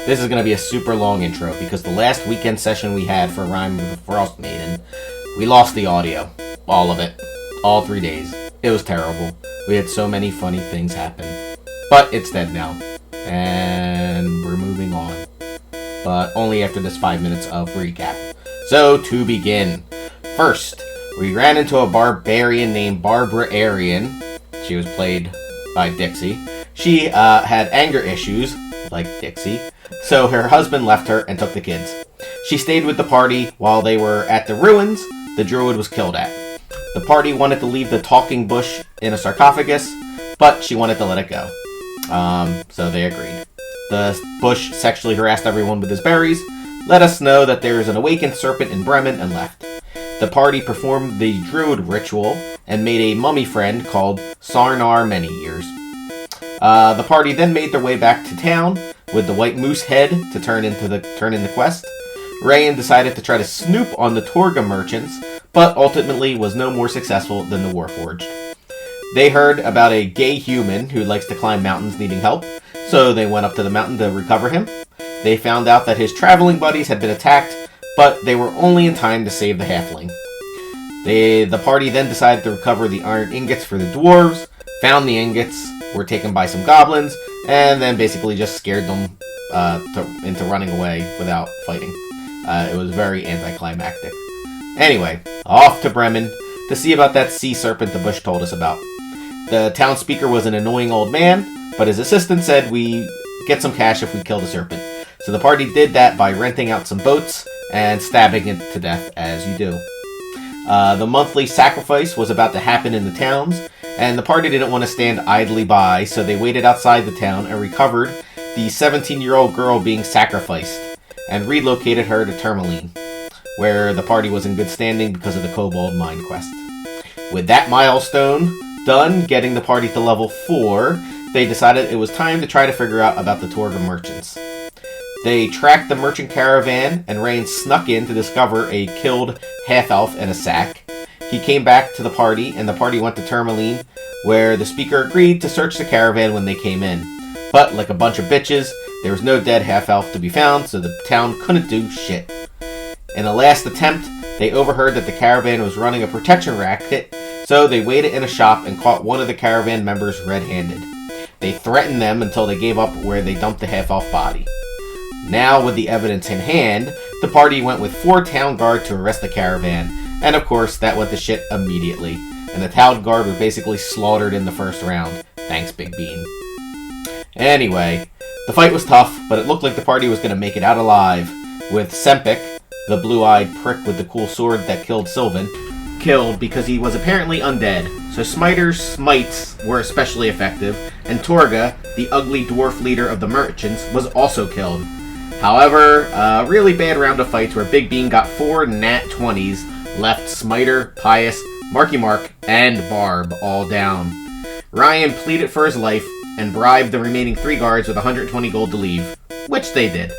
this is going to be a super long intro because the last weekend session we had for Rhyme with the Frost Maiden, we lost the audio. All of it. All 3 days. It was terrible. We had so many funny things happen. But it's dead now. And we're moving on. But only after this 5 minutes of recap. So, to begin. First, we ran into a barbarian named Barbara Arian. She was played by Dixie. She had anger issues, like Dixie, so her husband left her and took the kids. She stayed with the party while they were at the ruins the druid was killed at. The party wanted to leave the talking bush in a sarcophagus, but she wanted to let it go. So they agreed. The bush sexually harassed everyone with his berries, let us know that there is an awakened serpent in Bremen, and left. The party performed the druid ritual and made a mummy friend called Sarnar Many Years. The party then made their way back to town with the white moose head to turn in the quest. Rayan decided to try to snoop on the Torga merchants, but ultimately was no more successful than the Warforged. They heard about a gay human who likes to climb mountains needing help, so they went up to the mountain to recover him. They found out that his traveling buddies had been attacked, but they were only in time to save the halfling. The party then decided to recover the iron ingots for the dwarves, found the ingots, were taken by some goblins, and then basically just scared them into running away without fighting. It was very anticlimactic. Anyway, off to Bremen to see about that sea serpent the bush told us about. The town speaker was an annoying old man, but his assistant said we get some cash if we kill the serpent. So the party did that by renting out some boats and stabbing it to death, as you do. The monthly sacrifice was about to happen in the towns, and the party didn't want to stand idly by, so they waited outside the town and recovered the 17-year-old girl being sacrificed, and relocated her to Tourmaline, where the party was in good standing because of the Kobold Mine quest. With that milestone done, getting the party to level 4, they decided it was time to try to figure out about the Torga merchants. They tracked the merchant caravan, and Rain snuck in to discover a killed half-elf in a sack. He came back to the party, and the party went to Tourmaline, where the speaker agreed to search the caravan when they came in. But, like a bunch of bitches, there was no dead half-elf to be found, so the town couldn't do shit. In a last attempt, they overheard that the caravan was running a protection racket, so they waited in a shop and caught one of the caravan members red-handed. They threatened them until they gave up, where they dumped the half-elf body. Now, with the evidence in hand, the party went with 4 town guard to arrest the caravan, and of course, that went to shit immediately, and the town guard were basically slaughtered in the first round. Thanks, Big Bean. Anyway, the fight was tough, but it looked like the party was going to make it out alive, with Sempik, the blue-eyed prick with the cool sword that killed Sylvan, killed because he was apparently undead, so Smiter's smites were especially effective, and Torga, the ugly dwarf leader of the merchants, was also killed. However, a really bad round of fights where Big Bean got 4 nat 20s, left Smiter, Pius, Marky Mark, and Barb all down. Ryan pleaded for his life and bribed the remaining 3 guards with 120 gold to leave, which they did.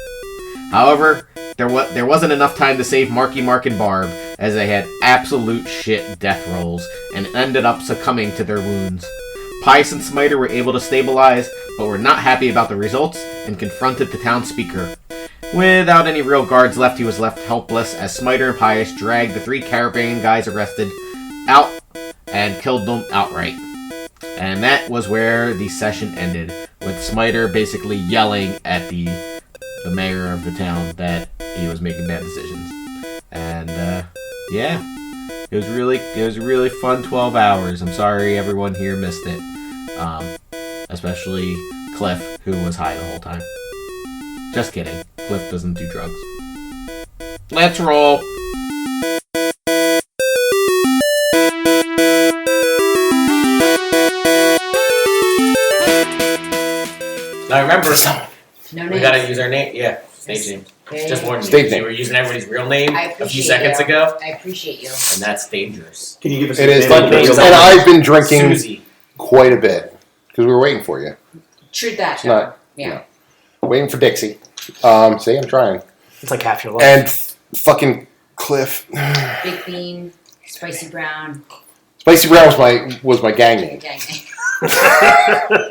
However, there wasn't enough time to save Marky Mark and Barb, as they had absolute shit death rolls, and ended up succumbing to their wounds. Pius and Smiter were able to stabilize, but were not happy about the results, and confronted the town speaker. Without any real guards left, he was left helpless as Smiter and Pius dragged the 3 caravan guys arrested out and killed them outright. And that was where the session ended, with Smiter basically yelling at the mayor of the town that he was making bad decisions. And yeah, it was a really fun 12 hours. I'm sorry everyone here missed it, especially Cliff, who was high the whole time. Just kidding. Cliff doesn't do drugs. Let's roll. Now remember, we gotta use our name. Yeah, stage name. Just one name. We were using everybody's real name a few seconds ago. I appreciate you. And that's dangerous. Can you give us It is dangerous. And I've been drinking Susie. quite a bit because we were waiting for you. True that. It's not. Yeah. Waiting for Dixie. See, I'm trying. It's like half your life. And fucking Cliff. Big Bean, Spicy Brown. Spicy Brown was my gang name. Gang name.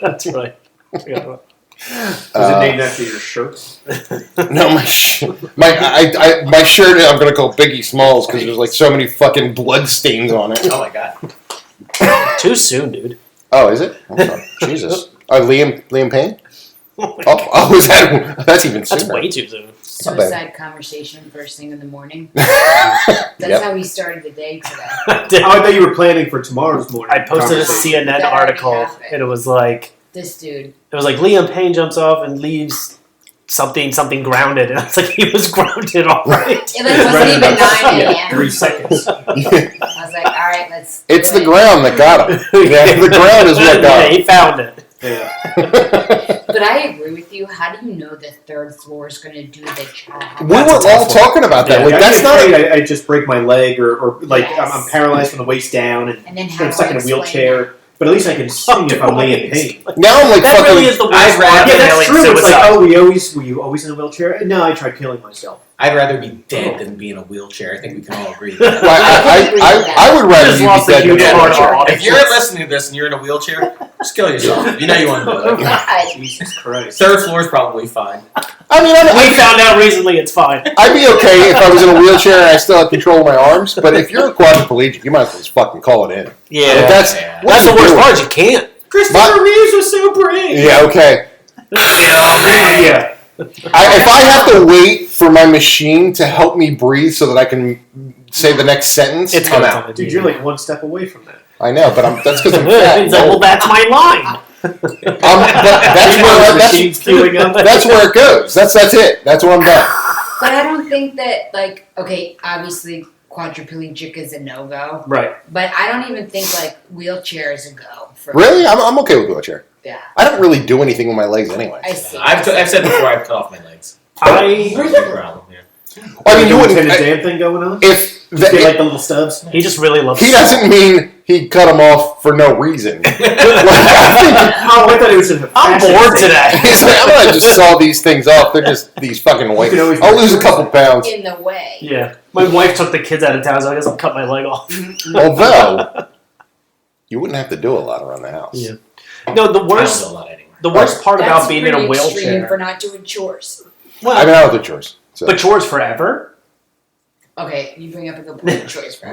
That's right. Was it named after your shirts? No, my shirt. I'm gonna call Biggie Smalls because there's like so many fucking blood stains on it. Oh my god. Too soon, dude. Oh, is it? I'm sorry. Jesus. Liam Payne. Is that's even sooner. That's way too soon. Suicide conversation first thing in the morning. Yep. That's how he started the day today. I thought you were planning for tomorrow's morning. I posted a CNN That already article, happened. and it was like This dude. Liam Payne jumps off and leaves something grounded, and I was like, he was grounded already. It wasn't even 9 a.m. 3 seconds. I was like, all right, let's. It's do the it. ground that got him. Yeah, the ground is what got Yeah, him. he found it. Yeah. But I agree with you. How do you know the third floor is going to do the job? We were all talking about that. Yeah, Like I that's get not. afraid I just break my leg or like Yes. I'm paralyzed from the waist down and And then how I'm stuck in a do I explain wheelchair. But at least I can sing if I'm laying in pain. Now I'm like That fucking. really is the worst I'd part rather- of Yeah, that's feeling true. It's like, suicide. were you always in a wheelchair? No, I tried killing myself. I'd rather be dead than be in a wheelchair. I think we can all agree. Well, With that. I would rather Just you lost be a dead than huge in a part of our wheelchair. audience. If you're listening to this and you're in a wheelchair, just kill yourself. You know you want to do it. God. Jesus Christ. Third floor is probably fine. I mean, We found out recently it's fine. I'd be okay if I was in a wheelchair and I still had control of my arms. But if you're a quadriplegic, you might as well just fucking call it in. Yeah. If that's Yeah. what That's the you worst doing? part. You can't. Christopher Reeves was so brave. Yeah, okay. Yeah. If I have to wait for my machine to help me breathe so that I can say the next sentence, It's I'm gonna out. come, Dude, you're like one step away from that. I know, but that's because I'm fat. He's like, well, that's my line. But that's queuing up. that's where it goes. That's it. That's where I'm done. But I don't think that, like, okay, obviously quadriplegic is a no-go. Right. But I don't even think, like, wheelchair is a go. For Really, I'm okay with wheelchair. Yeah. I don't really do anything with my legs anyway. I see. I've said before I've cut off my legs. I No problem. Yeah. I mean, you wouldn't. Lieutenant Dan thing going on? If Just get like the little stubs? he just really loves. he doesn't mean he cut them off for no reason. Like, I Oh, I thought it was a I'm fashion bored thing. today. think he's like, I'm gonna just saw these things off. They're just these fucking weights. can always I'll wear lose a shorts couple then. pounds. In the way. Yeah, my wife took the kids out of town, so I guess I'll cut my leg off. Although you wouldn't have to do a lot around the house. Yeah. No, the I don't worst. do a lot anymore. The worst part That's about being in a pretty extreme wheelchair. for not doing chores. Well, I mean, I don't do chores. So. but chores forever. Okay, you bring up a good point. Choice for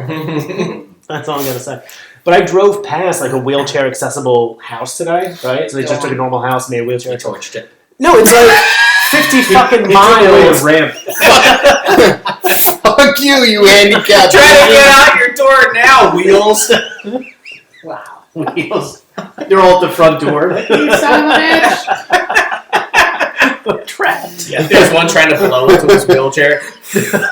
That's all I'm gonna say. But I drove past like a wheelchair accessible house today, right? So they just took a normal house, made a wheelchair. I torched it. No, it's like 50 fucking He took away miles. the ramp. Fuck you handicapped. Try to get out your door now, wheels. Wow. Wheels. They're all at the front door. You son of a bitch. Trapped. Yeah, there's one trying to blow into his wheelchair. Forward.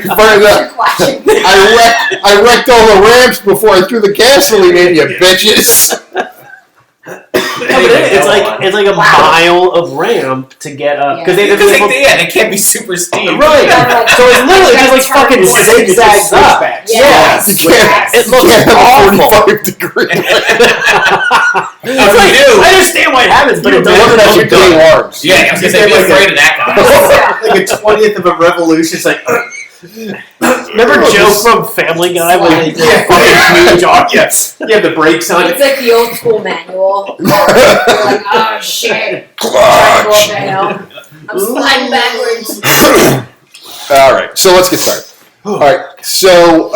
Burned up. Flashing. I wrecked all the ramps before I threw the gasoline in, you bitches. No, but it's like a mile of ramp to get up because they Because they can't be super steep. right. So it's literally just like fucking It's just zigzags up. switchbacks. Yeah. Yes. It looks awful. 45 degrees. It's like, I understand why it happens, but it Look at doesn't that, look you big good. arms. Yeah, I was gonna say, be afraid of that guy. Like a 20th of a revolution. It's like, Remember Joe from Family Guy when they fucking huge arms? yes. You have the brakes on It's it. like the old school manual. You're like, oh shit. Trying to go up the hill. I'm sliding backwards. All right, so let's get started. All right, so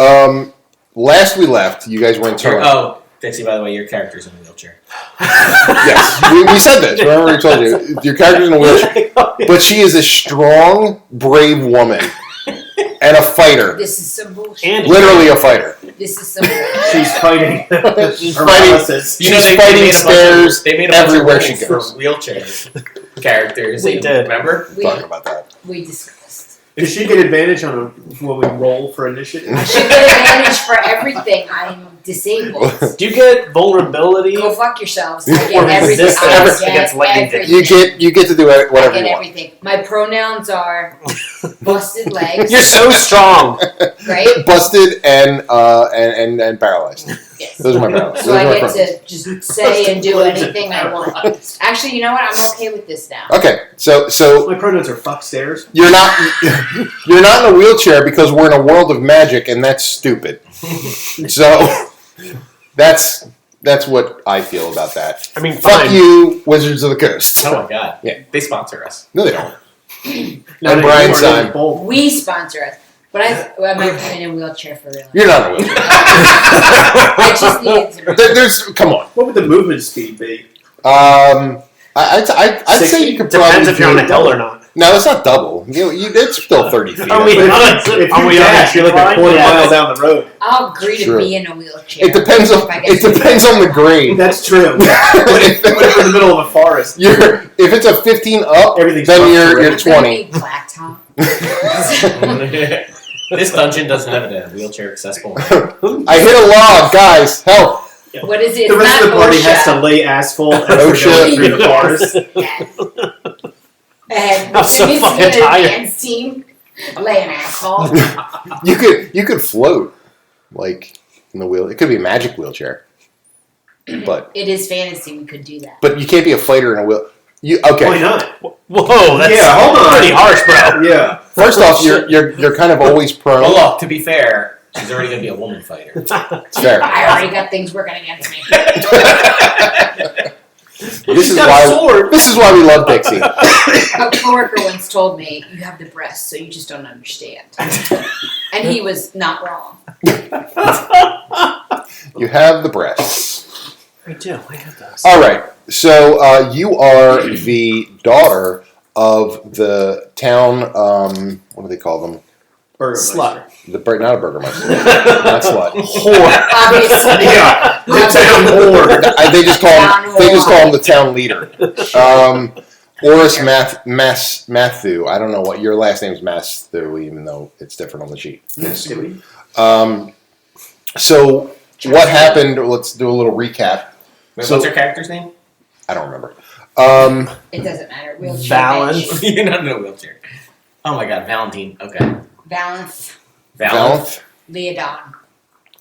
last we left, you guys went to. Oh, Dixie, by the way, your character's in a wheelchair. Yes, we said this. Remember, we told you your character's in a wheelchair, but she is a strong, brave woman and a fighter. This is some bullshit. And Literally a fighter. This is some bullshit. She's fighting. She's paralysis. You know, She's they fighting made a bunch stairs of, they made a bunch everywhere of she rules for goes. wheelchair characters. We did. Remember? Talk about that. We discussed. Does she get advantage on when we roll for initiative? I should get advantage for everything. I'm disabled. do you get vulnerability? Go fuck yourselves. I Or get everything. resistance I against get lightning. everything. You get to do whatever I you get want. everything. My pronouns are busted legs, You're so strong. right? Busted and paralyzed. Yes. Those are my paralyzed. So Those I are my get pronouns. to just say and do anything I want. Actually, you know what? I'm okay with this now. Okay, so My pronouns are fuck stairs. you're not in a wheelchair because we're in a world of magic and that's stupid. So that's That's what I feel about that. I mean, Fuck fine. you, Wizards of the Coast. Oh my god. Yeah. They sponsor us. No, they don't. No, And no, Brian's you are time. both. We sponsor us. But I might come in a wheelchair for real. You're not a wheelchair. I just needed to. There's come on. What would the movement speed be? I'd say you could probably Depends if you're on do a hill or not. No, it's not double. It's still 30 feet. Are we But not? if Are you we on dash, a you're like a quarter Yeah. mile down the road. I'll agree to True. be in a wheelchair. It depends on if I get the grade. That's true. What if we're in the middle of a forest? If it's a 15 up, Everything's then rough you're terrain. It's gonna 20. be blacktop. This dungeon doesn't have a wheelchair accessible. I hit a log, guys. Help! What is it? The It's rest not of the party OSHA. has to lay asphalt as we're OSHA. going through the forest. Yes. And I'm so Jimmy's fucking gonna tired. dance team laying asshole. You could float like in the wheel. It could be a magic wheelchair, but It is fantasy. We could do that. you can't be a fighter in a wheel. Why Okay. not? Whoa, that's Yeah, hold on. pretty harsh, bro. Yeah. First off, you're kind of always prone. Well, look, to be fair, she's already going to be a woman fighter. It's fair. I already got things working against me. This is got a why. sword. This is why we love Dixie. A coworker once told me, "You have the breasts, so you just don't understand," and he was not wrong. You have the breasts. I do. I have those. All right. So you are the daughter of the town. What do they call them? Slut. Not a burgermeister. Not slut. Whore. Obviously, Yeah. The town whore. They just call him the town leader. Oris Matthew. I don't know what your last name's Matthew, even though it's different on the sheet. That's stupid. So what happened? Let's do a little recap. Wait, So- what's her character's name? I don't remember. It doesn't matter. Wheelchair Valance. bitch. You're not in a wheelchair. Oh my god, Valentine. Okay. Balance. Valenth. Leodon.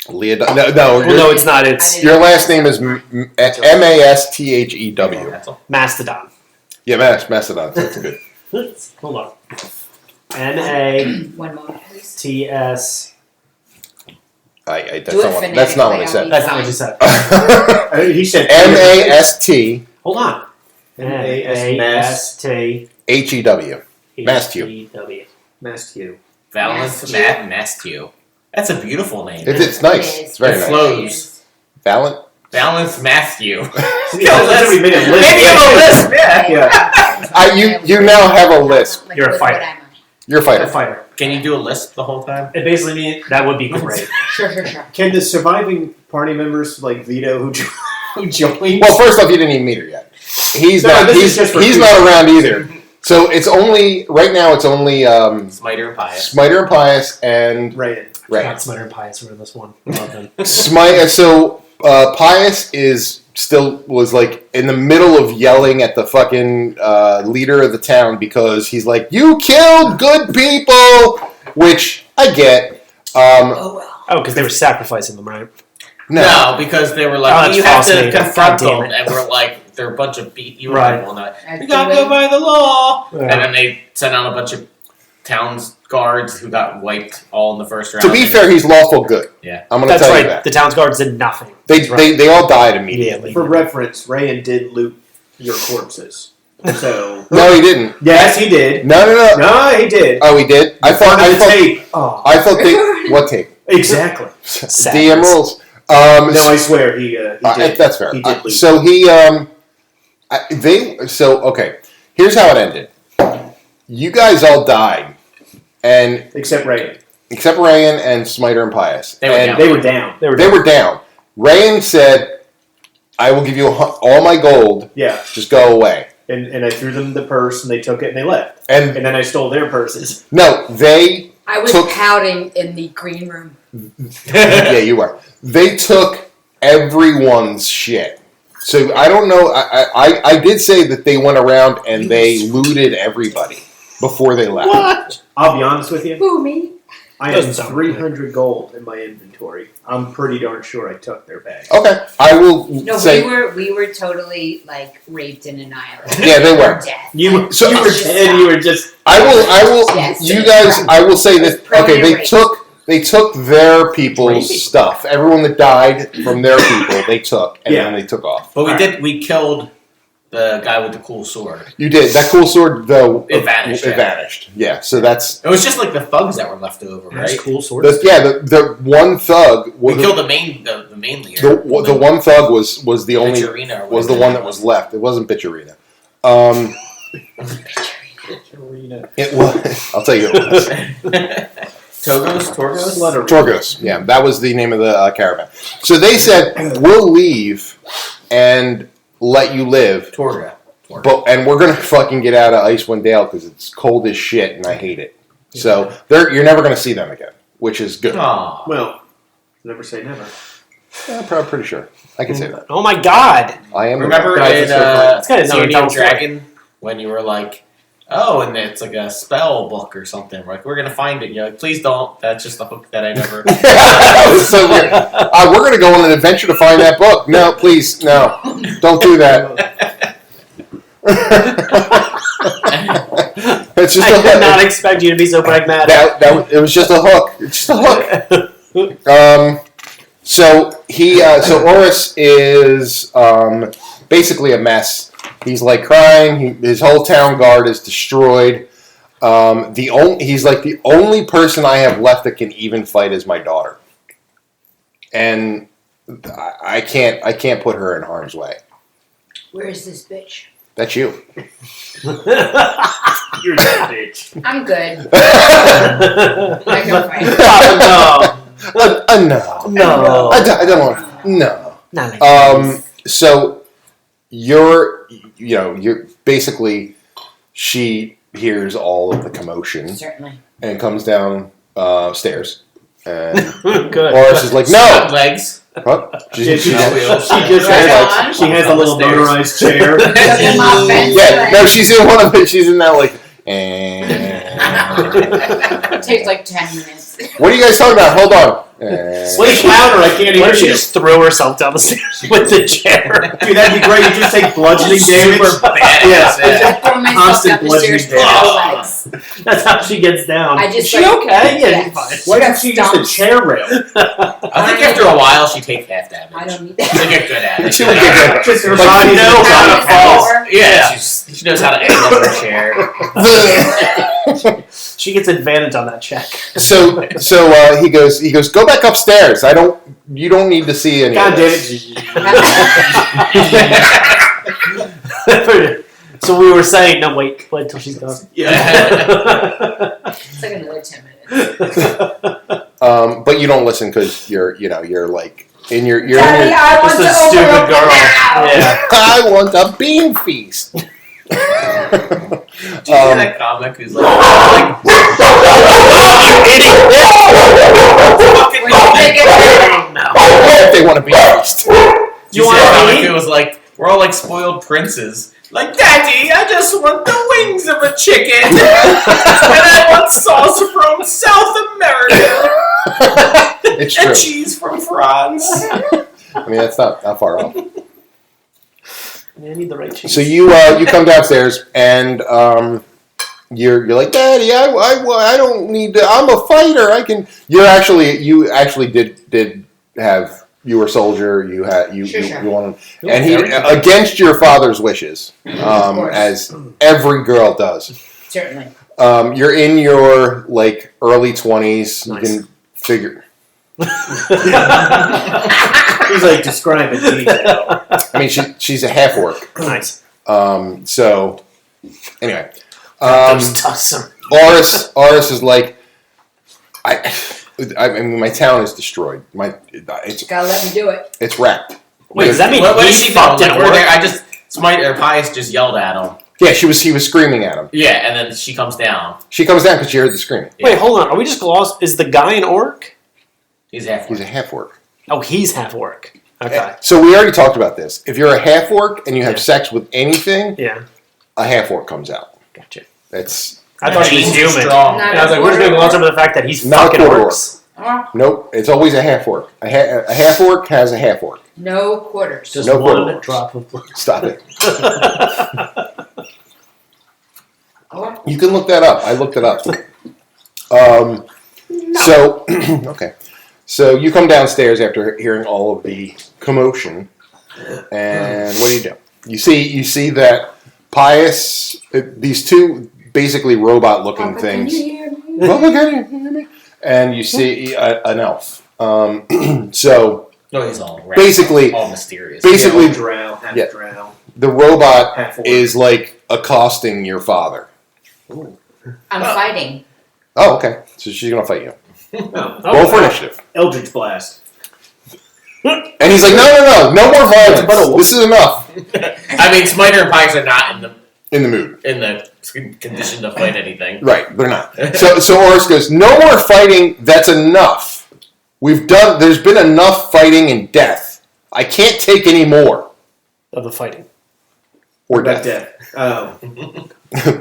Leodon. Well, no, it's not. It's Your last name is Masthew. That's all. Mastodon. Yeah, Mastodon. That's good. Hold on. N-A-T-S. One moment, please. That's Do it that's not what I phonetically, said. That's not what you said. He said Masthew. Hold on. M-A-S-T. Masthew. Matthew. Valence Matthew. That's a beautiful name. It's nice. It is. It's very It nice. flows. Valent. Valence Matthew. Somebody made a list. Maybe I'm a lisp. Yeah. You now have a lisp. You're a fighter. You're a A fighter. fighter. Can you do a lisp the whole time? It basically means that would be great. Sure. Can the surviving party members like Vito who joined? Well, first off, you didn't even meet her yet. He's No, not. this is He's just for not future. around either. So it's only right now. It's only Smiter and Pious. Smiter and Pius and Right. Ray. Not Smiter and Pius were in this one. I love them. So Pius was like in the middle of yelling at the fucking leader of the town because he's like, "You killed good people," which I get. Oh well. Oh, because they were sacrificing them, right? No, because they were Oh, like, that's you have false to name. confront God damn them, it. and we're like, they're a bunch of you Right. people, not Are we gotta doing- go by the law. Yeah. And then they sent out a bunch of towns guards who got wiped all in the first round. To be fair, he's lawful good. Yeah. I'm going to That's tell right. you that. The town's guards did nothing. They, That's right. they all died immediately. For reference, Rayan did loot your corpses. So No, he didn't. yes, he did. No. No, he did. Oh, he did. I thought. On the tape. Oh, I thought they. What tape? exactly. DM rules. No, I swear he did. That's fair. He did loot. So he okay. Here's how it ended. You guys all died, and Except Rayan. except Rayan and Smiter and Pius. They were and down. They were down. They were down. Rayan said, "I will give you all my gold. Yeah. Just go away." And I threw them the purse, and they took it, and they left. And And then I stole their purses. no, they. I was Took- pouting in the green room. Yeah, you were. They took everyone's shit. So I don't know. I did say that they went around and they looted everybody before they left. What? I'll be honest with you. Who me? I Doesn't have sound 300 gold in my inventory. I'm pretty darn sure I took their bag. Okay, I will No, say. we were totally like raped and annihilated. Yeah, they were. Or death. You So- were dead. You were just. I will. Yes. You guys. I will say this. Okay, they Right. took They took their people's Maybe. stuff. Everyone that died from their people, they took, and then they took off. But we killed the guy with the cool sword. You did. That cool sword, though, It vanished, It yeah. vanished. Yeah, so that's... It was just like the thugs that were left over, right? That's cool sword. The one thug... We killed the main leader. The one thug was the only... Bitcharina or Was the whatever one that was left. It wasn't Bitcharina. It was... I'll tell you it was. Torgos? Torgos. Yeah, that was the name of the caravan. So they said, we'll leave and let you live, Torga. and we're going to fucking get out of Icewind Dale because it's cold as shit and I hate it. So you're never going to see them again, which is good. Aw. Well, never say never. Yeah, I'm pretty sure. I can say that. Oh my god! I am. Remember Guys, in It's gotta know Tyranny Town of Dragon when you were like, oh, and it's like a spell book or something. We're like, we're gonna find it. And you're like, please don't. That's just a hook that I never. It's so weird. We're going to go on an adventure to find that book. No, please, no. Don't do that. It's just I a did hook. not expect you to be so pragmatic. It was just a hook. It's just a hook. So Oris is basically a mess. He's like crying. His whole town guard is destroyed. He's like the only person I have left that can even fight is my daughter, and I can't put her in harm's way. Where is this bitch? That's you. You're that bitch. I'm good. I can fight. No. No. I don't want. No. Not like So you're basically she hears all of the commotion Certainly. and comes down stairs. And Good. Oris is like, Stunt no. legs. What? She just Right on. she has a little Stairs. motorized chair. Doesn't my fence Yeah, no, away. she's in one of it. She's in that like. And It takes like 10 minutes. what are you guys talking about? Hold on. Wait louder, I can't What hear if she you. just threw herself down the stairs with the chair? Dude, that'd be great. You just take bludgeoning damage. Super badass. Yeah. I throw myself Constant down the stairs bludgeoning with damage. no legs. That's how she gets down. I just Is she like- okay? Yeah, yes. she's fine. Why didn't she use the chair rail? I think after a while she takes half damage. I don't need She'll that. get good at it. She would get good. Just her Like, body's you know how to a fall. Or- Yeah, she knows how to end up in a chair. She gets advantage on that check. So he goes, go back upstairs. You don't need to see any. God of damn this. it. So we were saying, no, wait till she's done. It's like another 10 minutes. But you don't listen because you're like in your Daddy, I want Just a to stupid open girl. now. Yeah. I want a bean feast. Did you see that comic who's like We're gonna take it. No. They want a bean feast. you want see that comic me? who was like, we're all like spoiled princes. Like, Daddy, I just want the wings of a chicken. And I want sauce from South America. It's And true. cheese from France. I mean, that's not far off. Yeah, I need the right cheese. So you come downstairs and you're like, Daddy, I don't need to. I'm a fighter. I can. You actually did have. You were a soldier. You had you Sure. wanted, and he against your father's wishes, course. as every girl does. Certainly. You're in your like early 20s. Nice. You can figure. He's like, describe it in detail. I mean, she's a half orc. Nice. So anyway, Those tusks are- Oris is like, I mean, my town is destroyed. Gotta let me do it. It's wrecked. Wait, does that mean What he's is he fucked doing? in Like, we're order? there. I just Smite or Pius just yelled at him. Yeah, he was screaming at him. Yeah, and then she comes down. She comes down because she heard the screaming. Wait, hold on. Are we just glossed? Is the guy an orc? He's half. He's a half orc. Oh, he's half orc. Okay. So we already talked about this. If you're a half orc and you have Yeah. sex with anything, Yeah. a half orc comes out. Gotcha. That's I thought he was He's human. strong. Not And I was like, we're just going to gloss over the fact that he's Not fucking quarter orcs. Oh, nope. It's always a half orc. A half orc has a half orc. no quarters. Just No one quarter drop of blood. Stop it. Oh, You can look that up. I looked it up. No. So, okay. So you come downstairs after hearing all of the commotion, and what do? You see that Pius, these two basically robot-looking Papa, things. Can you hear me? Papa, can you hear me? And you see an elf. So No, he's all wrapped Basically- up, all mysterious. basically- Half drow, half Yeah. drow. the robot Half orc. is like accosting your father. I'm fighting. Oh, okay. So she's gonna fight you. No. Oh, Roll for wow. initiative. Eldritch Blast. And he's like, no more violence. But a wolf. This is enough. I mean, Smiter and Pikes are not In the mood. in the condition to fight anything. Right, they're not. So Oris goes, no more fighting, that's enough. There's been enough fighting and death. I can't take any more. Of the fighting. Or About death. Oh.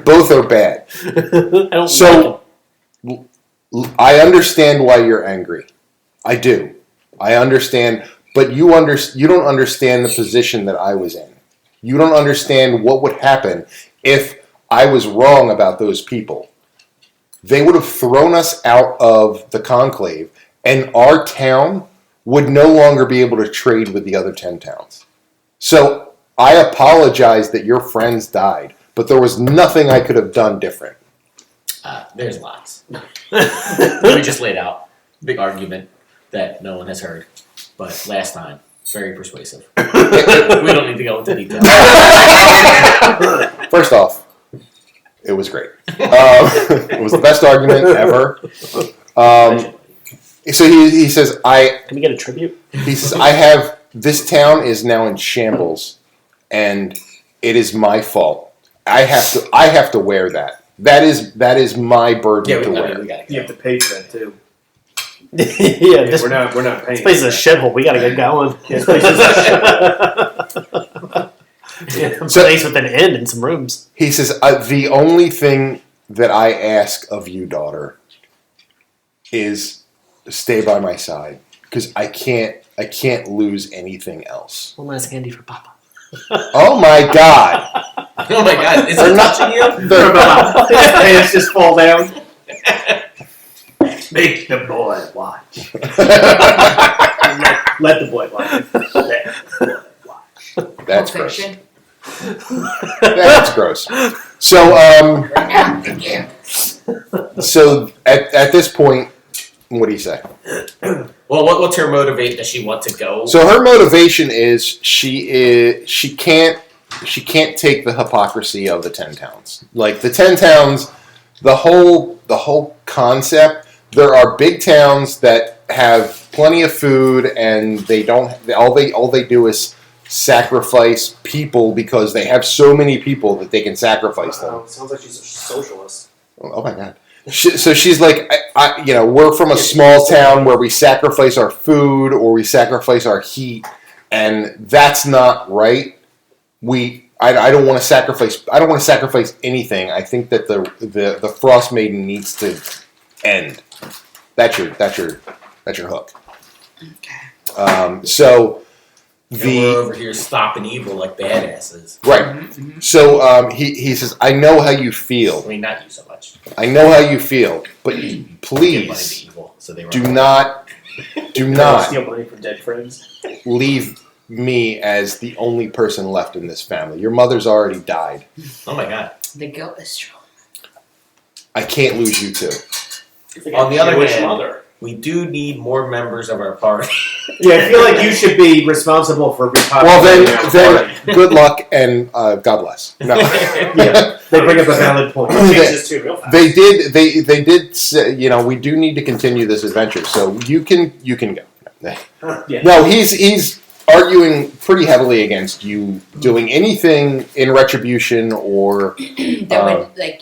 Both are bad. I don't So- I understand why you're angry. I do. I understand, but you don't understand the position that I was in. You don't understand what would happen if I was wrong about those people. They would have thrown us out of the conclave, and our town would no longer be able to trade with the other 10 towns. So I apologize that your friends died, but there was nothing I could have done different. There's lots. We just laid out big argument that no one has heard, but last time very persuasive. We don't need to go into detail. First off, it was great. It was the best argument ever. So he says, Can we get a tribute? this town is now in shambles, and it is my fault. I have to wear that. That is my burden to wear. We gotta You have to pay for that too. Yeah, this, We're not paying. this place is a shithole. We gotta get going. This place is a Yeah, a So- place with an inn and some rooms. He says, the only thing that I ask of you, daughter, is stay by my side, because I can't lose anything else. One last candy for Papa. Oh my God! Oh my god, is They're it not- touching you? His pants just fall down. Make the boy watch. Let the boy watch. Let the boy watch. That's Pulp gross. Fiction. That's gross. So Right now, again. so at this point, what do you say? Well, what's her motivate? Does she want to go? So her motivation is she can't take the hypocrisy of the 10 towns. Like the 10 towns, the whole concept. There are big towns that have plenty of food, and they don't. All they do is sacrifice people because they have so many people that they can sacrifice them. Sounds like she's a socialist. Oh my God. So she's like, we're from a small town where we sacrifice our food or we sacrifice our heat, and that's not right. I don't want to sacrifice. I don't want to sacrifice anything. I think that the Frost Maiden needs to end. That's your hook. Okay. So And we're over here stopping evil like badasses. right. So he says, I know how you I feel. mean, not you so much. I know how you feel, but Give money to please evil, so they do run. not Steal money from dead friends. leave me as the only person left in this family. Your mother's already died. Oh my god. The guilt is strong. I can't lose you too. On the other Jewish hand- mother. We do need more members of our party. Yeah, I feel like you should be responsible for repopulating Well, our then party. good luck and God bless. No, Yeah, they bring up a valid point. Change this too real fast. they did say, we do need to continue this adventure, so you can go. Yeah. No, he's arguing pretty heavily against you doing anything in retribution or That would, like,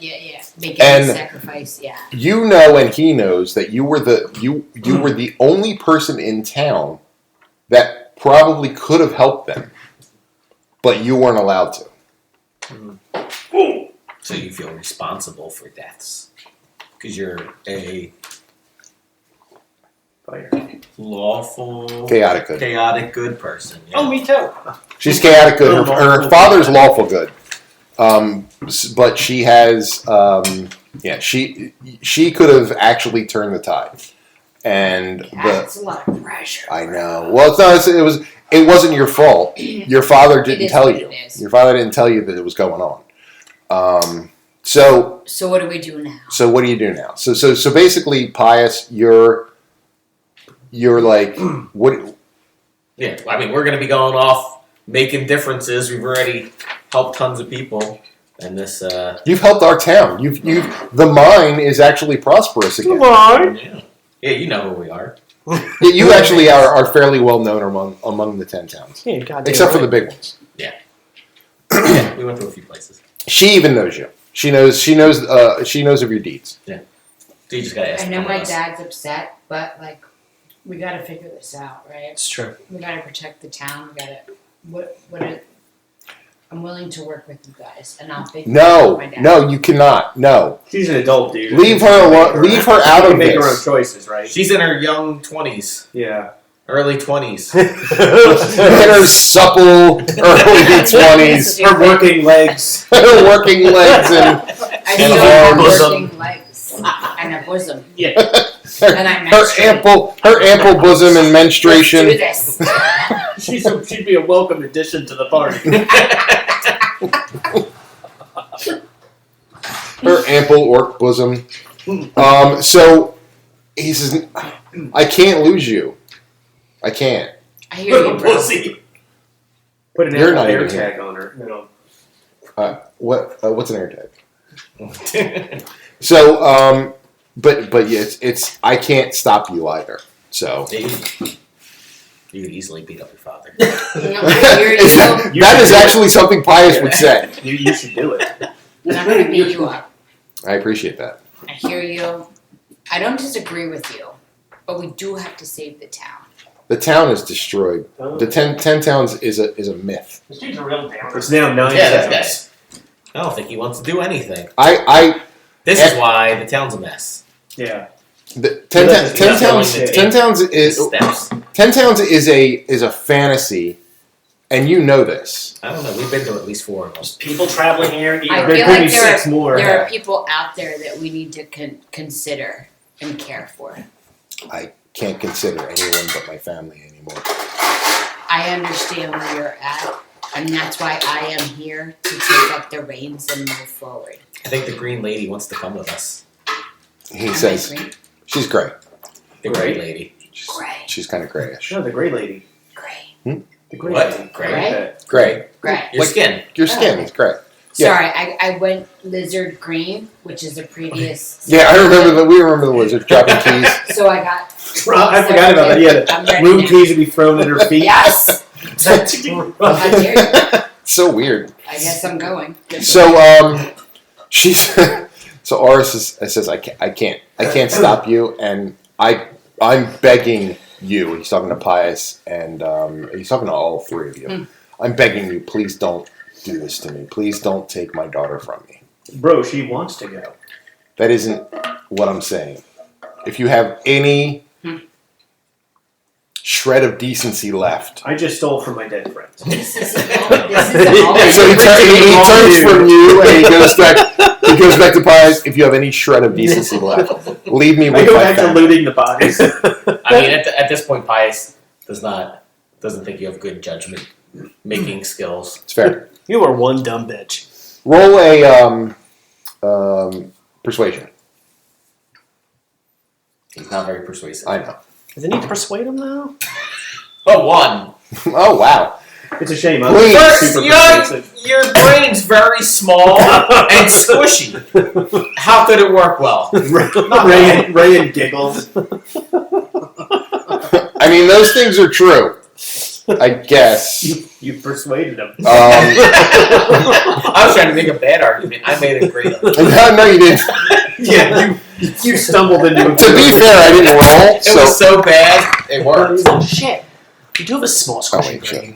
make and- any sacrifice, yeah. you know, and he knows that you were the only person in town that probably could have helped them, but you weren't allowed to. So you feel responsible for deaths. Because you're a lawful, Chaotic good. chaotic good person. Yeah. Oh, me too. She's chaotic good. Her father's lawful good, but she has Yeah, she could have actually turned the tide, and That's a lot of pressure. I know. Well, it's not. It wasn't your fault. Your father didn't tell you. Your father didn't tell you that it was going on. So what do we do now? So what do you do now? So basically, Pius, you're like what? Yeah, I mean, we're going to be going off making differences. We've already helped tons of people, and this. You've helped our town. The mine is actually prosperous again. Come on. Yeah, you know who we are. You actually are fairly well known among the 10 towns, Yeah, goddamn except for right. the big ones. Yeah, we went to a few places. She even knows you. She knows of your deeds. So you just got to ask. I know someone my else. dad's upset, but like, we gotta figure this out, right? It's true. We gotta protect the town. We gotta. I'm willing to work with you guys, and I'll figure out my dad. No, you cannot. No, She's an adult, dude. leave her alone. Leave her out She of can make her own this. choices, right? She's in her young 20s, Yeah. early 20s. In her supple early 20s, Her working legs. her working legs and I and still have arms. working legs and a bosom. Yeah. And I her menstruate. ample bosom and menstruation. Let's do this. She'd be a welcome addition to the party. Her ample orc bosom. So he says, "I can't lose you. I can't." I hear you, bro. Pussy. Put an You're Apple not air even tag on her. No. What's an air tag? So, but yeah, it's I can't stop you either. So You could easily beat up your father. No, I hear Is that, you. that is actually something Pius would say. You should do it. I'm not gonna beat you up. I appreciate that. I hear you. I don't disagree with you, but we do have to save the town. The town is destroyed. The 10 towns is a myth. This dude's a real downer. It's now 9 Yeah, seconds. that's I don't think he wants to do anything. Is This is why the town's a mess. Yeah. the Yeah, 10 towns that's 10 towns is Steps. 10 towns is a fantasy, and you know this. I don't know. We've been to at least 4 of them. People traveling here. I There feel could be like 6 more. there are people out there that we need to consider and care for. I can't consider anyone but my family anymore. I understand where you're at, and that's why I am here to take up the reins and move forward. I think the Green Lady wants to come with us. He Am I says green? she's gray. The Grey Lady. Gray. She's kind of grayish. No, the gray lady. Gray. The gray What? lady. Gray? Gray? Gray. Gray. Your skin. Your skin is gray. Yeah. Sorry, I went lizard green, which is a previous. Yeah, I remember that. We remember the lizard dropping keys. So I got. I forgot about that. Yeah, I'm the ready room now. keys would be thrown at her feet. Yes. How dare you? So weird. I guess I'm going. So she's so Oris says I can't stop you, and I'm begging you. He's talking to Pius, and he's talking to all 3 of you. I'm begging you, please don't do this to me. Please don't take my daughter from me. Bro, she wants to go. That isn't what I'm saying. If you have any shred of decency left. I just stole from my dead friends. This is all. So he turns from you and he goes back to Pius. If you have any shred of decency left, leave me I with go my back to family. looting the bodies. I mean, at this point, Pius doesn't think you have good judgment making skills. It's fair. You are one dumb bitch. Roll a persuasion. He's not very persuasive. I know. Does it need to persuade him though? Oh, 1. Oh wow. It's a shame. Please. First, super persuasive. your brain's very small and squishy. How could it work well? Ray and giggles. I mean, those things are true. I guess. You persuaded him. I was trying to make a bad argument. I made it great. No, you didn't. Yeah, you stumbled into it. To be fair, I didn't roll. It was so bad, it worked. Oh shit! You do have a small squishy wait, brain.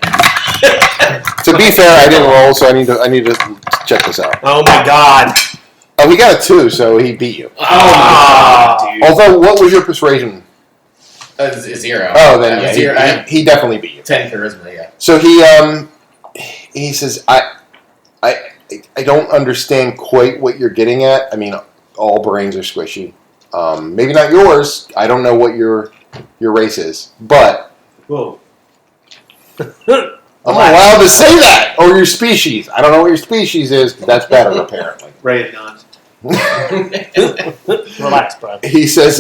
To be fair, I didn't roll, so I need to check this out. Oh my god! Oh, he got a 2, so he beat you. Oh my god, dude. Although, what was your persuasion? 0. Oh, then I yeah, have 0. I have he definitely beat you. 10 charisma, yeah. So he says, I don't understand quite what you're getting at. I mean, all brains are squishy. Maybe not yours. I don't know what your race is, but Whoa. I'm allowed to say that. Or your species. I don't know what your species is, but that's better apparently. Right, not. Relax, bro. He says,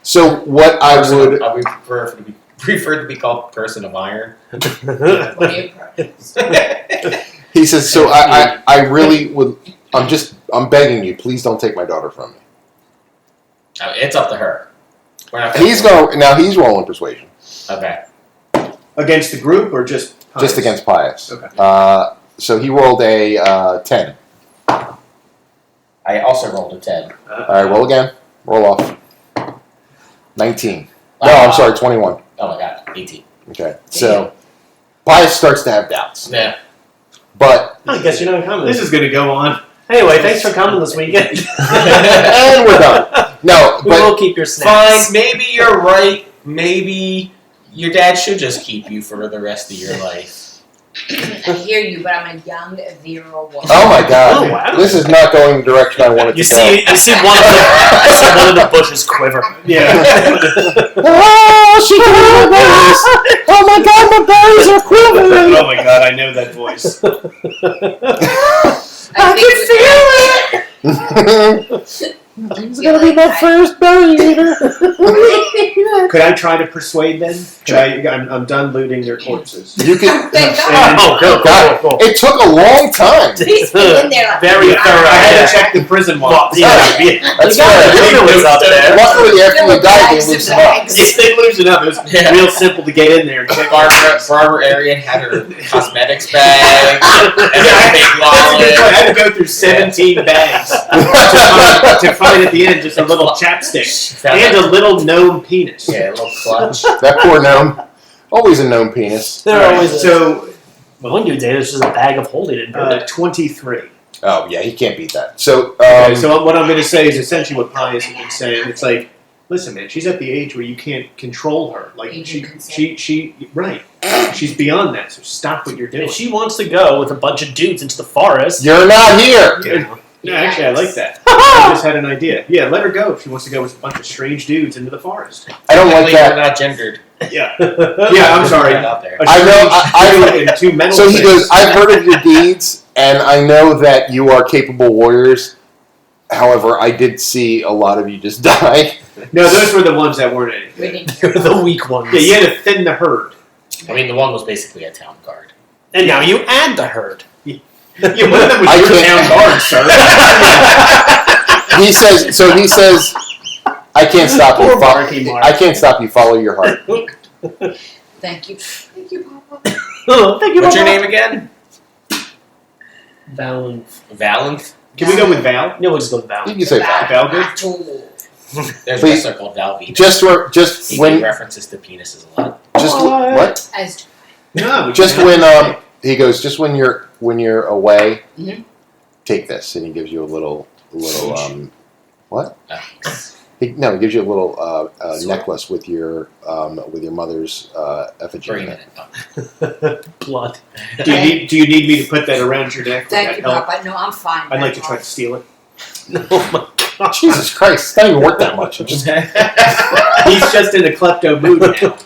so what I would... I would prefer to be called person of iron. What do you prefer? He says, so I really would... I'm begging you, please don't take my daughter from me. It's up to her. We're not He's rolling persuasion. Okay. Against the group or just Pius? Just against Pius. Okay. So he rolled a 10. I also rolled a 10. Alright, roll again. Roll off. 19. No, I'm sorry, 21. Oh my god, 18. Okay. So Pius starts to have doubts. Yeah. But I guess you're not coming. This is going to go on. Anyway, thanks for coming this weekend. and we're done. No, We but will keep your snacks. Fine, maybe you're right. Maybe your dad should just keep you for the rest of your life. I hear you, but I'm a young, virile woman. oh my god. Oh, wow. This is not going the direction I wanted You to go. see one of the bushes quiver. Yeah. Oh, she can have this! Oh my god, my berries are quivering! Oh my god, I know that voice. I It's gonna be my first berry eater. Could I try to persuade them? I'm done looting their corpses. You can. Thank God. Oh, go. It took a long time. He's been in there like Very thorough. I had to check the prison walls. That's right. You know what's up there. Luckily, after you died, they loosened up. They loosened up. It was Yeah. real simple to get in there and check. Barbara Arian had her cosmetics bag and her big That's a good point. I wallet. had to go through 17 bags to find at the end just a little chapstick Found and that- a little gnome penis. Yeah, a little clutch. That poor gnome. Always a gnome penis. They're always So, one dude's it's just a bag of holding it. 23. Oh, yeah, he can't beat that. So, Okay, so what I'm going to say is essentially what Pius has been saying. It's like, listen, man, she's at the age where you can't control her. Like Age of consent. she right. She's beyond that. So stop what you're doing. If she wants to go with a bunch of dudes into the forest, you're not here. No, actually, I like that. I just had an idea. Yeah, let her go if she wants to go with a bunch of strange dudes into the forest. I don't like Technically, that. We're not gendered. Yeah, yeah. I'm sorry. Right out there. A I know, strange dude and two mental So he things. goes, I've heard of your deeds, and I know that you are capable warriors. However, I did see a lot of you just die. No, those were the ones that weren't any We good. didn't you're the weak ones. Yeah, you had to thin the herd. I mean, the one was basically a town guard. And now you add the herd. Yeah, one of them was I your can't- town guard, sir. He says, I can't stop you. Poor Marky Mark. I can't stop you. Follow your heart. Thank you. Thank you, Papa. Oh, thank you. What's your Papa. name again? Valen. Valenth? Can we go with Val? No, we'll just go with Val. You can say that. Val good? There's a Please. wrestler called Valvina. Just He when, references to penises a lot. what? As No. Just when he goes, just when you're away, Mhm. take this, and he gives you a little what? Thanks. He gives you a little Sword. necklace with your mother's effigy. Bring in it it. in. Blood. Do you need me to put that around your neck? Would Thank that you, help? Papa. No, I'm fine. I'd like to try to steal it. Oh my god. Jesus Christ, it's not even worth that much. It's just, He's just in a klepto mood now.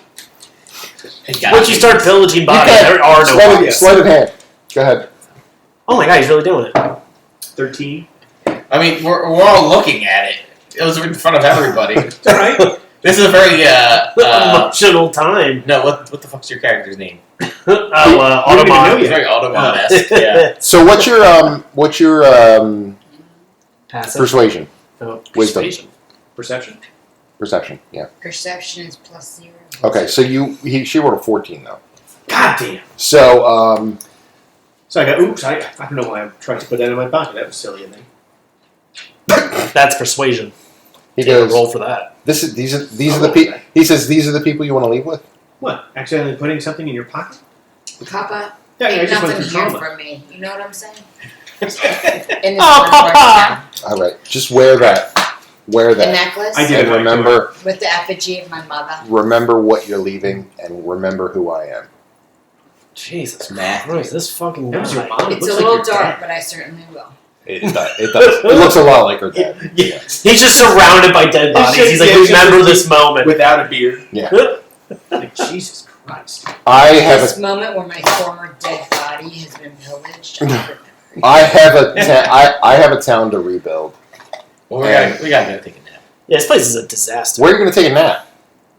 Once you start pillaging bodies, can. there are no bodies. sleight of hand. Go ahead. Oh my god, he's really doing it. 13. I mean, we're all looking at it. It was in front of everybody. It's all right. This is a very, Emotional time. no, what the fuck's your character's name? Autobot. He's very Autobot-esque, yeah. So what's your Passive. persuasion? No, Wisdom. persuasion. Perception. Perception. Yeah. Perception is +0. Okay. So she rolled a 14 though. God damn. So So I go, oops, I don't know why I tried to put that in my pocket. That was silly of me. That's persuasion. he Take a goes. roll for that. These are the people. He says these are the people you want to leave with. What? Accidentally putting something in your pocket? Papa, Yeah, I ain't just went nothing through here trauma. from me. You know what I'm saying? In this Oh, one part Papa! of All right. Just wear that. Wear town. The that. necklace I did. And remember with the effigy of my mother. what you're leaving, and remember who I am. Jesus Matt. Christ, this fucking That was your guy. mom. It It's a looks little like your dark, dad. but I certainly will. It does. It does. It looks a lot like her dad. Yeah. He's just surrounded by dead bodies. He's like, remember this moment. Without a beard. Yeah. Like, Jesus Christ. I have This a. moment where my former dead body has been pillaged. I have a. I have a town to rebuild. Well, we gotta go take a nap. Yeah, this place is a disaster. Where are you going to take a nap?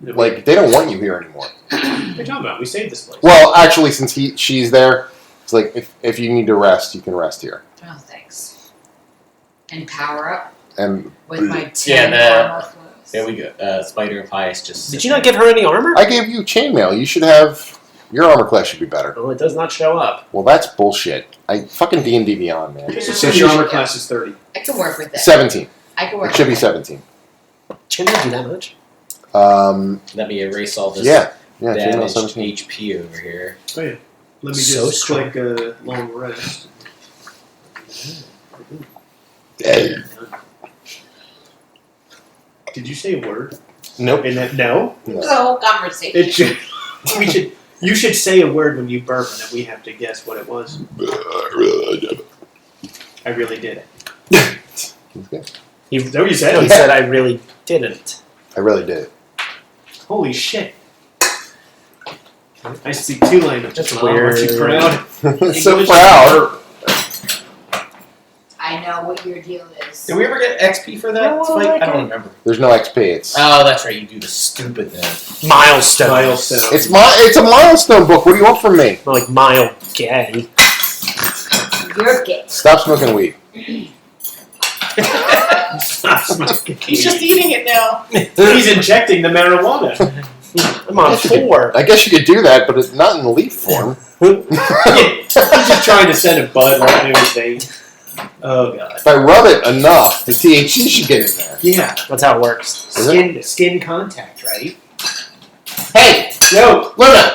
Like, they don't want you here anymore. What are you talking about? We saved this place. Well, actually, since she's there, it's like if you need to rest, you can rest here. Oh, thanks. And power up And with my 10 Yeah, armor flows. There we go. Spider and Pius just. Did you not give her any armor? I gave you chainmail. You should have. Your armor class should be better. Oh, it does not show up. Well, that's bullshit. I fucking D&D Beyond, man. It says your armor class is 30. I can work with it. 17. I can work It should be with 17. Shouldn't do that much. Let me erase all this Yeah, chainmail damaged 17. HP over here. Oh, yeah. Let me So just strong. click a long rest. Did you say a word? Nope. In that? No? the whole conversation. It should. You should say a word when you burp, and then we have to guess what it was. I really did it. He, Is that what you said? no, he said, I really didn't. I really did. Holy shit. I speak 2 languages. That's Mom. Aren't you weird. proud? So English? proud. I know what your deal is. Did we ever get XP for that fight? I don't remember. There's no XP. It's Oh, that's right. You do the stupid thing. Milestone. Milestone. it's a milestone book. What do you want from me? More like mile gay. You're gay. Stop smoking weed. Stop smoking. He's just eating it now. He's injecting the marijuana. I'm on 4. I guess you could do that, but it's not in leaf form. He's just trying to send a bud right into his vein. Oh, God. If I rub it enough, the THC should get in there. Yeah. That's how it works. Is Skin contact, right? Hey, No. Luna.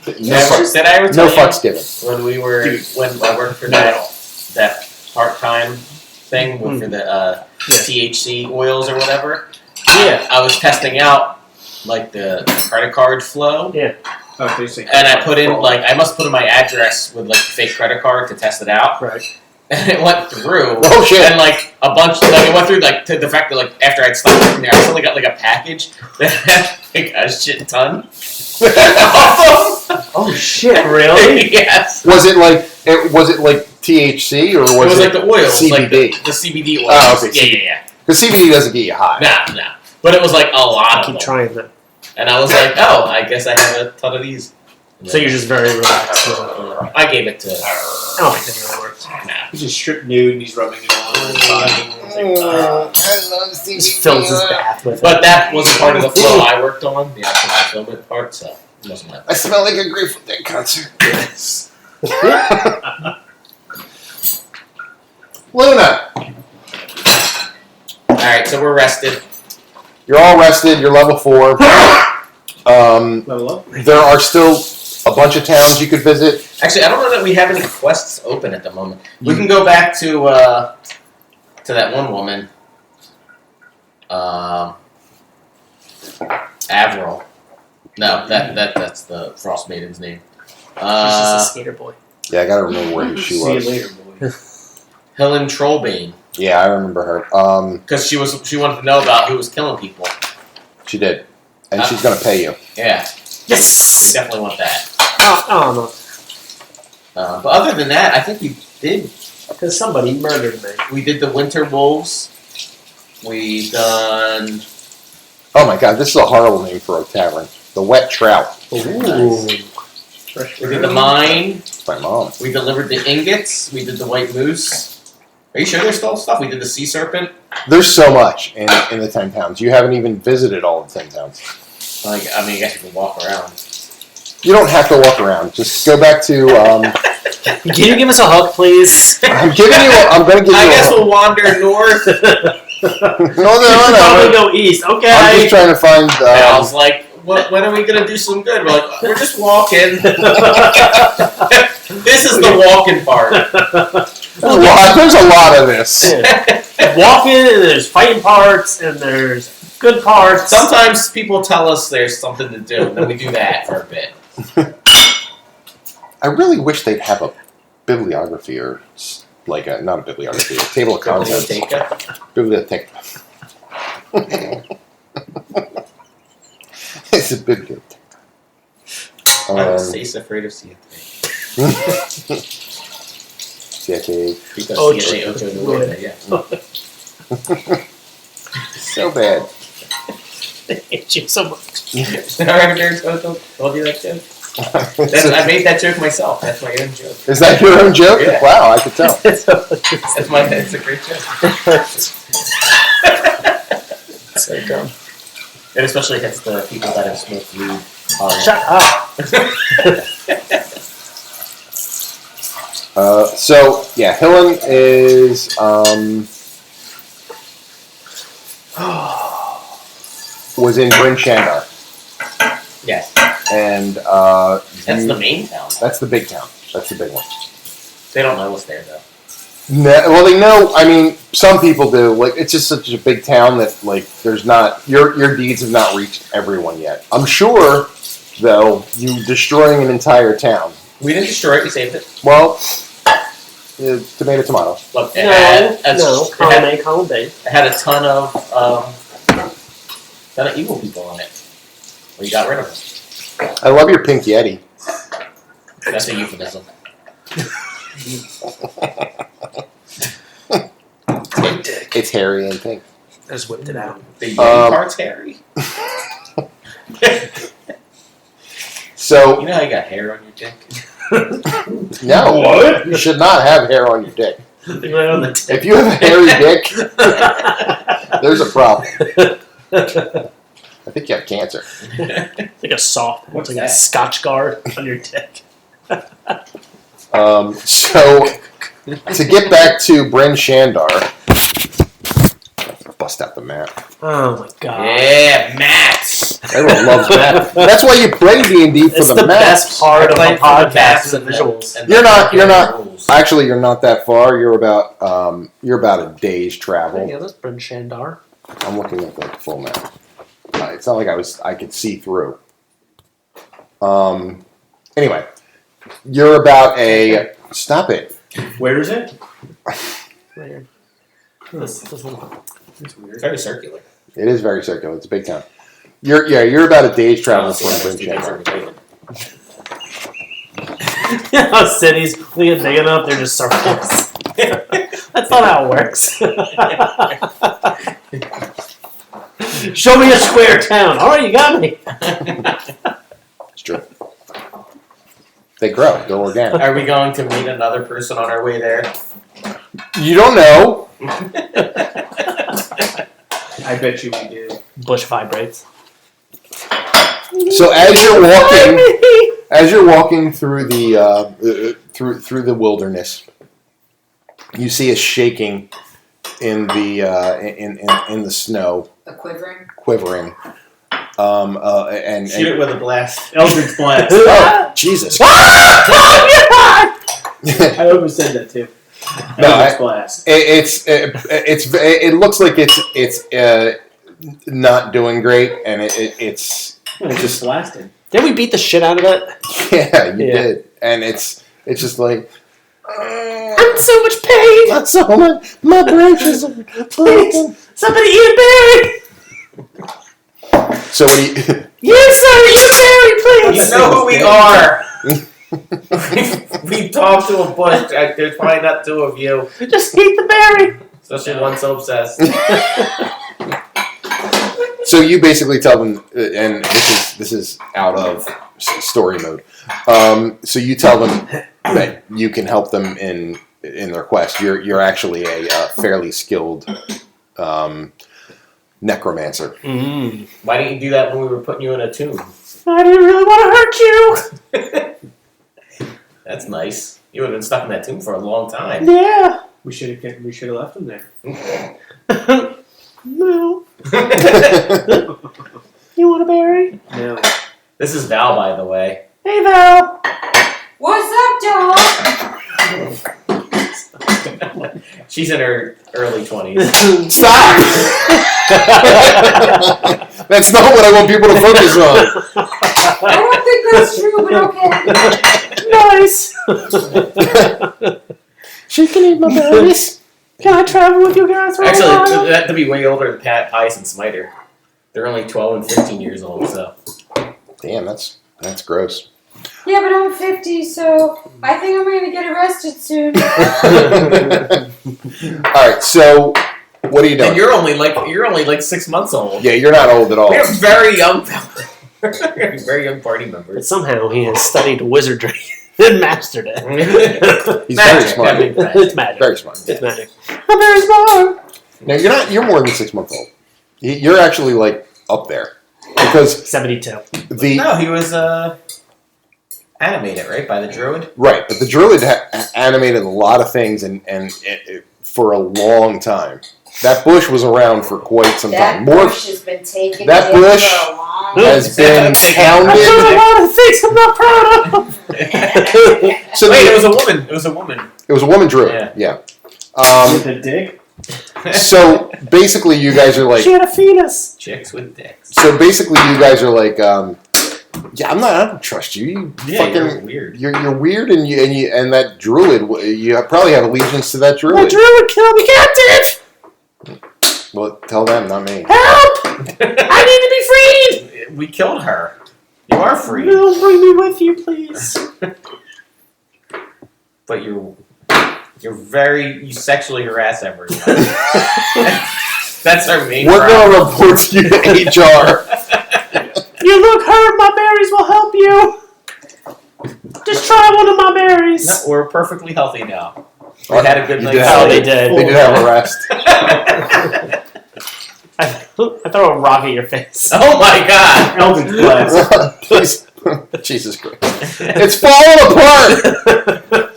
Did I ever No tell you fucks given. when we were Dude. when I worked for that part-time thing for the THC oils or whatever? Yeah. I was testing out like the credit card flow, Oh, they say and I put in I must put in my address with like a fake credit card to test it out, Right. and it went through. Oh shit. And like a bunch, it went through to the fact that after I'd stopped working there, I still got a package that had a shit ton. Oh shit! Really? Yes. Was it like THC or was It was like the oils, CBD? like the CBD oils. Oh, okay. Yeah. Because CBD doesn't get you high. Nah. But it was like a lot I of keep them. trying them. And I was like, oh, I guess I have a ton of these. So you're just very relaxed. I gave it to. I don't think that really works. Nah. He's just stripped nude and he's rubbing it all on his body. Just fills his bath with it. But that wasn't part of the flow I worked on, the actual fulfillment part, so it wasn't my I smell like a Grateful Dead concert. yes. Luna, Alright, so we're rested. you're all rested. You're level 4. Level up. There are still a bunch of towns you could visit. Actually, I don't know that we have any quests open at the moment. We can go back to that one woman. Avril. No, that's the Frost Maiden's name. She's just a skater boy. Yeah, I gotta remember where she See you was. later, boy. Helen Trollbane. Yeah, I remember her. Because she wanted to know about who was killing people. She did, and she's gonna pay you. Yeah, Yes! definitely want that. Oh, no. But other than that, I think we did Because somebody murdered me. We did the Winter Wolves. We done. Oh my god, this is a horrible name for a tavern. The Wet Trout. Ooh. Fresh We did the Mine. It's my mom. We delivered the Ingots. We did the White Moose. Are you sure there's still stuff? We did the Sea Serpent. There's so much in the 10 towns. You haven't even visited all the 10 towns. I mean, I guess you can walk around. You don't have to walk around. Just go back to. Can you give us a hug, please? I'm giving you. I'm gonna give you. I guess a, we'll wander north. Probably no. go east. Okay. I'm just trying to find. And I was like, when are we going to do some good? We're like, we're just walking. This is the walking part. There's a lot of this. Walking, and there's fighting parts, and there's good parts. Sometimes people tell us there's something to do, and then we do that for a bit. I really wish they'd have a bibliography or like not a bibliography, a table of contents. Biblioteca. It's a biblioteca. I was afraid of Siete. Siete. Because Oh, Siete Ocho Nueve, yeah. So bad. I hate you so much. Told you that joke? I made that joke myself. That's my own joke. Is that your own joke? Yeah. Wow, I could tell. It's a great joke. So dumb. It especially hits the people that have smoked weed. Shut up. So yeah, Hillen is was in Bryn Shandar, Yes. and That's the main town. that's the big town. That's the big one. They don't know what's there, though. Well, they know. I mean, some people do. Like, it's just such a big town that, like, there's not your deeds have not reached everyone yet. I'm sure, though, you destroying an entire town. We didn't destroy it. We saved it. Well, tomato, tomato. Look, Column B. It had a ton of evil people on it. Well, you got rid of them. I love your pink Yeti. That's a euphemism. It's hairy and pink. I just whipped it out. The Yeti part's hairy. So You know how you got hair on your dick? no, What? you should not have hair on your dick. Right on the tip. If you have a hairy dick, there's a problem. I think you have cancer. It's like a soft, What's it's like that? a Scotch guard on your dick. So to get back to Bryn Shandar, bust out the map. Oh my god. Yeah, maps. Everyone loves map. That's why you play D&D for It's the the maps. best part of a Playing for the podcast maps is the and visuals. and You're the not- you're not- rules. Actually, you're not that far. You're about a day's travel. Yeah, that's Bryn Shandar. I'm looking at the full map. It's not like I could see through. Anyway, you're about a. Stop it. Where is it? Right here. This one. It's weird. Very circular. It is very circular. It's a big town. You're about a day's travel from Bryn Shandar. Cities, we get big enough, they're just circles. That's not how it works. Show me a square town. Alright, you got me. It's true. They grow. They're organic. Are we going to meet another person on our way there? You don't know. I bet you we do. Bush vibrates. So as you're walking through the through the wilderness, you see a shaking in the in the snow, A quivering. quivering. And Shoot it with a blast. Eldritch blast. oh Jesus! I almost said that too. No, Eldritch blast. it looks like it's not doing great, and it's It's just blasted. Did we beat the shit out of it? yeah, you did, and it's just like. I'm in so much pain! Not so much. My branches are broken. Somebody eat a berry! So we. Yes, sir, eat a berry, please! You know who we are. we talked to a bush. There's probably not two of you, Just eat the berry! especially one so obsessed. So you basically tell them, and this is out of story mode. So you tell them that you can help them in their quest. You're actually a fairly skilled necromancer. Mm. Why didn't you do that when we were putting you in a tomb? I didn't really want to hurt you! That's nice. You would have been stuck in that tomb for a long time. Yeah! We should have left him there. No. You want a berry? No. This is Val, by the way. Hey, Val! What's up, dog? She's in her early 20s. Stop! That's not what I want people to focus on. I don't think that's true, but okay. Nice! She can eat my berries. Can I travel with you guys for a Actually, while? that'd be way older than Pius and Smiter. They're only 12 and 15 years old, so. Damn, that's gross. Yeah, but I'm 50, so I think I'm gonna get arrested soon. All right, so what are you doing? And you're only like 6 months old. Yeah, you're not old at all. We're very young, very young party But members. somehow he has studied wizardry and mastered it. He's very smart. It's magic. Very smart. It's magic. I'm very smart. Now you're not. You're more than 6 months old. You're actually like up there because 72. No, he was animated, right, by the druid. Right, but the druid animated a lot of things and for a long time. That bush was around for quite some time. That bush has been taken that in bush for a long has been I pounded. done a lot of things I'm not proud of. So Wait, it was a woman. It was a woman. it was a woman druid. Yeah. With a dick? So basically, you guys are like. She had a fetus. Chicks with dicks. So basically, you guys are like. Yeah, I don't trust you. You Yeah, fucking. you're weird. You're weird, and that druid. You probably have allegiance to that The druid. druid killed me captive. Well, tell them, not me. Help! I need to be freed. We killed her. You are free, No, bring me with you, please. but you sexually harass everyone. That's our main We're problem. gonna report you to HR. You look hurt. My berries will help you. Just try one of my berries. No, we're perfectly healthy now. We had a good You night's did have- Oh, they sleep. did. They did have a rest. I throw a rock at your face. Oh my god! Eldritch Blast. Please. Jesus Christ. It's falling apart!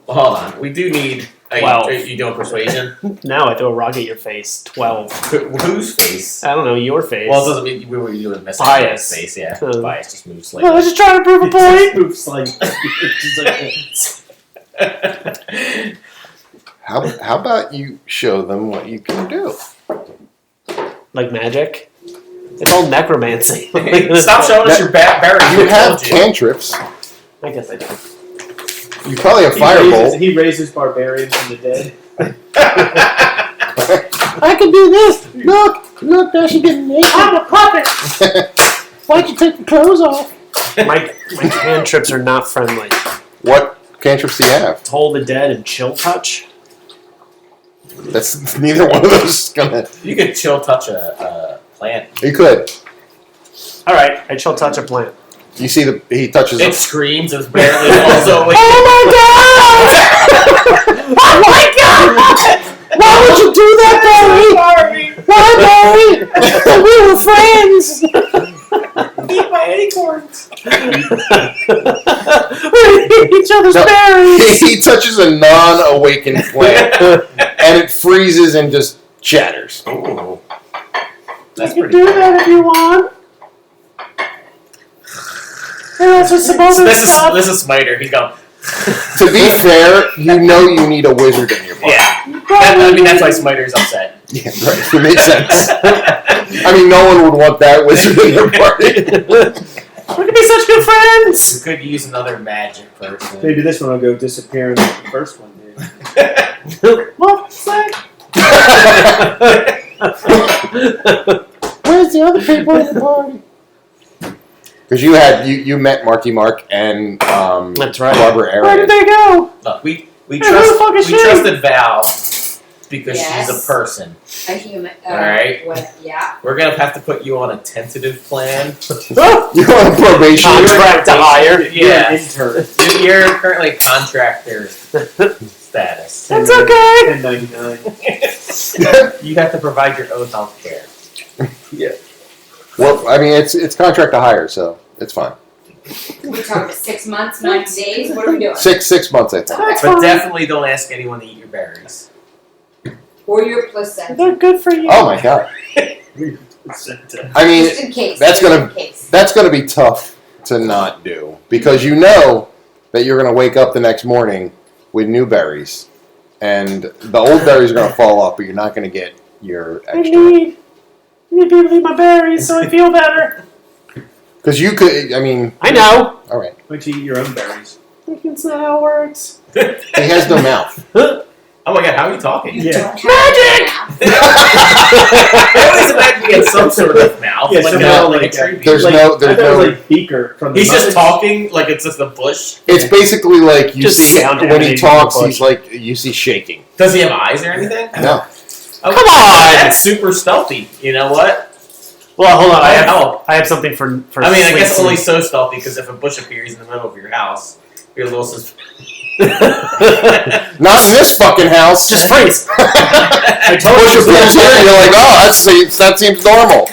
Hold on. We do need. Wow. You doing persuasion? Now I throw a rock at your face. 12. Whose face? I don't know, your face. Well, it doesn't mean we were doing messing Bias. with his face. Yeah, Hmm. bias just moves I was slightly. just trying to prove a point. Oops, like, just like How about you show them what you can do? Like magic? It's all necromancy. Stop showing us your berries. You I have told you. cantrips. I guess I do. You probably have he firebolt. He raises barbarians from the dead. I can do this. Look, now she's getting naked. I'm a puppet. Why'd you take your clothes off? My cantrips are not friendly. What cantrips do you have? Toll the dead and chill touch. That's neither one of those is gonna. You could chill touch a plant. You could. All right, I chill touch a plant. You see he touches. It screams. It's barely also. Oh my god! Oh my god! Why would you do that, Barry? Why, Barry? We were friends. Eat my acorns. We eat each other's No. berries. He touches a non-awakened plant, and it freezes and just shatters. Ooh. That's You pretty can do cool. that if you want. There's also some other stuff. This is Smiter. He's going. To be fair, you know you need a wizard in your party. Yeah. You probably I mean, that's why need- Smiter's upset. Yeah, right. It makes sense. I mean, no one would want that wizard in their party. We could be such good friends. We could use another magic person. Maybe this one will go disappearing like the first one did. What's that? Where's the other people in the party? Because you met Marky Mark and That's right. Barbara Where did Aaron. they go? Look, we Hey, who the fuck is she? trusted Val because Yes. she's a person. a human. Alright. Yeah. We're gonna have to put you on a tentative plan. You're on probation. Contract to hire. Yeah. Intern. You're currently contractor status. That's okay. 1099. You have to provide your own health care. Well, I mean, it's contract to hire, so it's fine. We talked 6 months, 90 days. What are we doing? 6 months, I think. That's But fine. definitely don't ask anyone to eat your berries. Or your placenta. They're good for you. Oh my god. I mean, Just in case. that's just gonna- in case. that's going to be tough to not do because you know that you're going to wake up the next morning with new berries, and the old berries are going to fall off, but you're not going to get your I extra. need people to eat my berries so I feel better. Because you could. I mean. I know. All right. Why don't you eat your own berries? That's not how it works. He has no mouth. Oh my god, how are you talking? You Yeah. don't have Magic! a mouth. I always imagine he had some sort of mouth, Yeah, like, somehow, like like, a tree. There's like, no. I There's thought it no. was like Beaker from the He's just Muppets. talking like it's just a bush. It's basically like you Just see sound when he emanating talks. from the He's like you see shaking. Does he have eyes or anything? No. Oh, Come on! That's super stealthy. You know what? Well, hold on. I Help. have something for I mean, I guess sleep. only so stealthy because if a bush appears in the middle of your house, you're a little suspicious. Not in this fucking house. Just freeze. I told Push you. your pants here, and you're like, oh, that seems normal.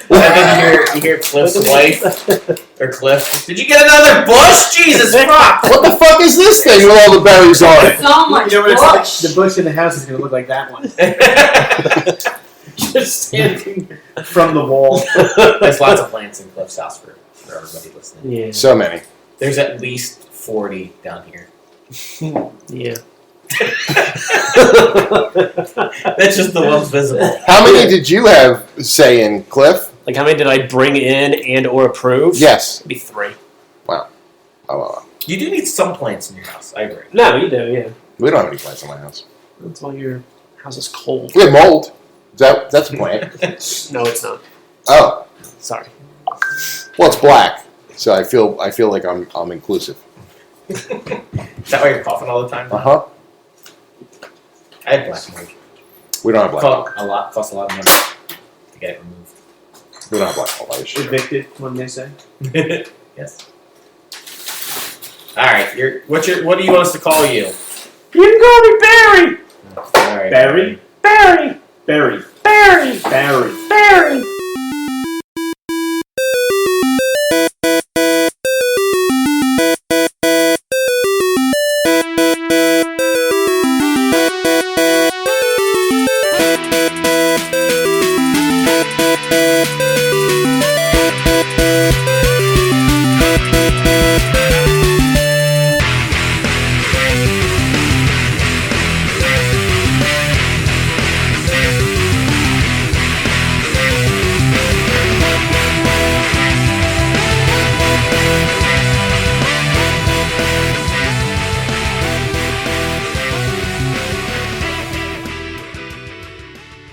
And then you hear Cliff's wife or Cliff. Did you get another bush? Jesus fuck! What the fuck is this thing with all the berries on it? So much You know what it's like? bush. The bush in the house is going to look like that one. Just standing from the wall. There's lots of plants in Cliff's house for everybody listening. Yeah. So many. There's at least 40 down here. Yeah. That's just the ones visible. How many did you have say in, Cliff? Like, how many did I bring in and or approve? Yes. Maybe 3. Oh, well. You do need some plants in your house. I agree. No, you do. Yeah. We don't have any plants in my house. That's why your house is cold. We have mold. That's a plant. No, it's not. Oh, Sorry. well, it's black, so I feel like I'm inclusive. Is that why you're coughing all the time? Uh-huh. I had black mold. We don't have black mold. Cost a lot of money to get it removed. We don't have black mold. I should. Evicted, when they say. Yes. All right. What do you want us to call you? You can call me Barry. All right, Barry? Barry. Barry. Barry. Barry. Barry.